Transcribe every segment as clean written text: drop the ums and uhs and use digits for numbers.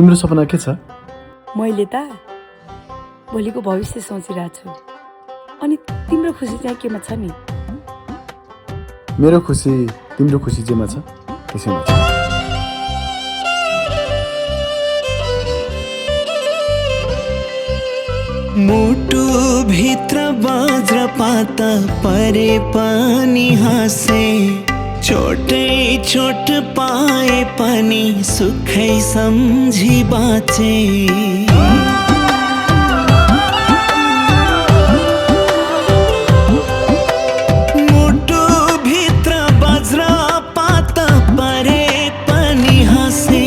तिम्रो सपना के छ? मैले त भोलिको भविष्य सोचिरहेको छु। अनि तिम्रो खुसी चाहिँ केमा छ नि? मेरो खुसी तिम्रो खुसी जेमा छ त्यसैमा छ। मुटु भित्र वज्रपात परे पनि हाँसे, छोटै छोट पाए पनि सुखै सम्झी बाँचे। मुटु भित्र वज्रपात परे पनि हाँसे,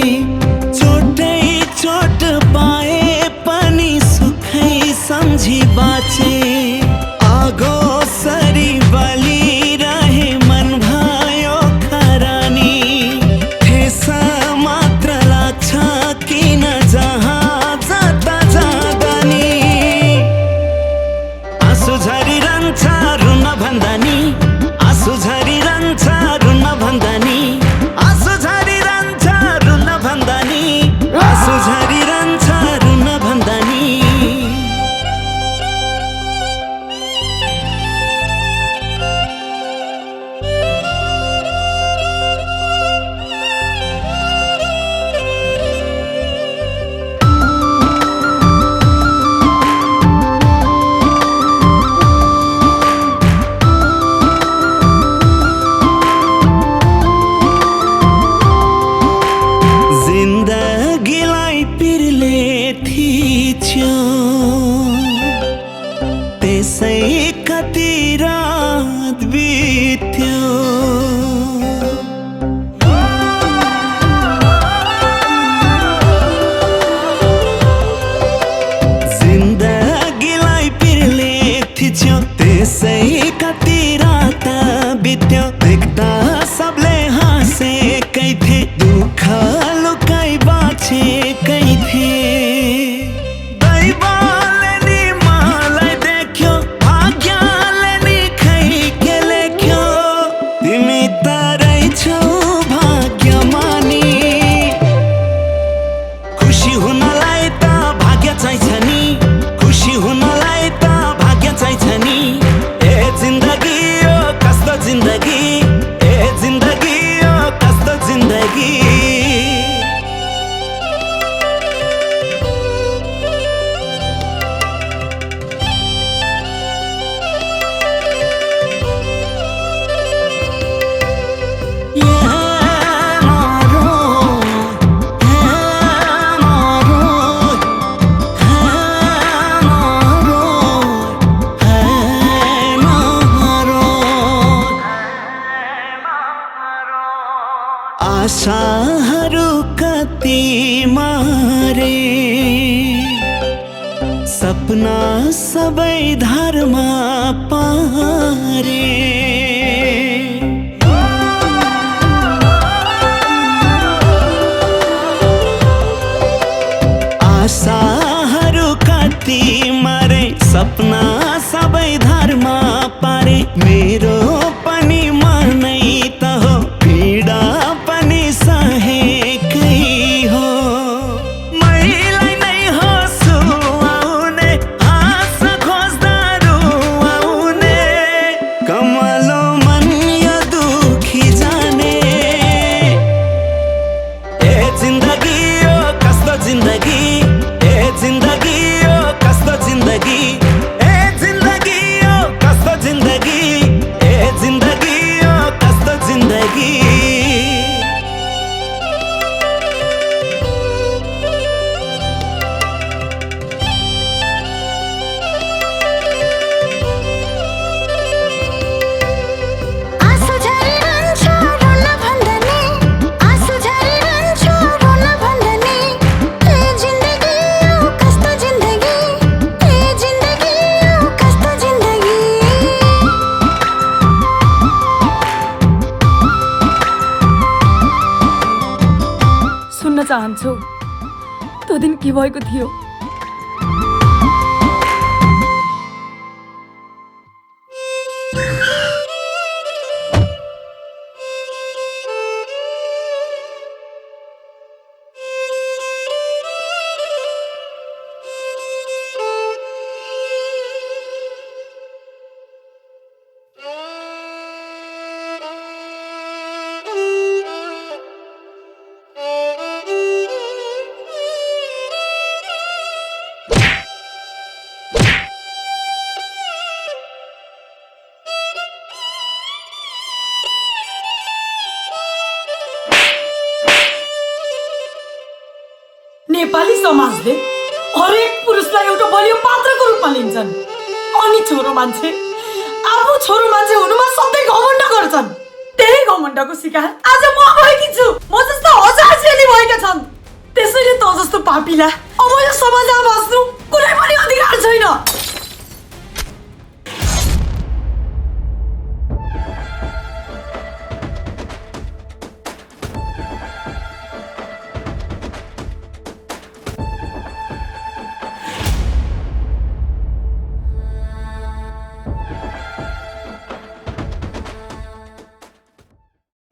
छोटै छोट पाए पनि सुखै सम्झी बाँचे। आगो सरी बलिरहे मन भयो खरानी, ठेस मात्र लाग्छ किन जहाँ जता जाँदा नि। आँसु झरिरहन्छ रुन भन्दा नि, आँसु झरिरहन्छ रुन भन्दा नि, आँसु झरिरहन्छ रुन भन्दा नि, आँसु झरिरहन्छ रुन भन्दा नि। जिन्दगीलाई पिरले थिच्यो, त्यसै कति रात बित्यो। जिन्दगीलाई पिरले थिच्यो, त्यसै कति रात बित्यो। देख्दा सबले हाँसेकै थिए, दुःख लुकाइ बाँचेकै थिए। दैवले नि मलाई देख्यो, भाग्यले नि खै के लेख्यो। तिमी त रहेछौ भाग्यमानी, खुसी हुनलाई त भाग्य चाहिन्छ नि, खुसी हुनलाई त भाग्य चाहिन्छ नि। ए जिन्दगी यो कस्तो जिन्दगी, ए जिन्दगी यो कस्तो जिन्दगी। आशाहरू कति मारे, सपना सबै धारमा पारे। आशाहरू कति मारे, सपना सबै धारमा पारे। मेरो पनि मनै त हो, पीडा पनि सहेकै हो। मैलाई नै हो सुहाउने, हाँस खोज्दा रुवाउने। कमलो मन यो दुखी जाने। ए जिन्दगी यो कस्तो जिन्दगी, ए जिन्दगी यो कस्तो जिन्दगी, ए जिन्दगी यो कस्तो जिन्दगी, ए जिन्दगी यो कस्तो जिन्दगी। आँसु झरिरहन्छ रुन भन्दा नि, आँसु झरिरहन्छ रुन भन्दा नि। ए जिन्दगी यो कस्तो जिन्दगी, ए जिन्दगी यो कस्तो जिन्दगी। सुन्न चाहन्छु त्यो दिन के भएको थियो। नेपाली समाजले हरेक पुरुषलाई एउटा बलियो पात्रको रूपमा लिन्छन् अनि छोरो मान्छे आफू छोरो मान्छे हुनुमा सधैँ घमण्ड गर्छन्। त्यही घमण्डको शिकार आज म भएकी छु। म जस्तो हजार चेली भएका छन्। त्यसैले त जस्तो पापीलाई अब यो समाजमा बाँच्नु कुनै पनि अधिकार छैन।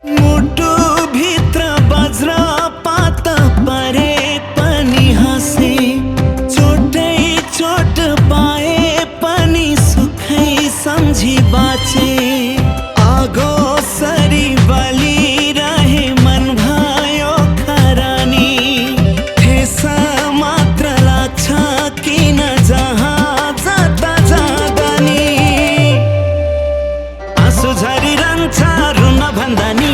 मुटु भित्र बज्र पात परे पनि हाँसे, चोटै चोट पाए पनि सुखै सम्झी बाँचे। आगो सरी बलिरहे मन भयो खरानी, ठेस मात्र लाग्छ किन जहाँ जता जाँदा नि। आँसु झरिरहन्छ रुन भन्दा नि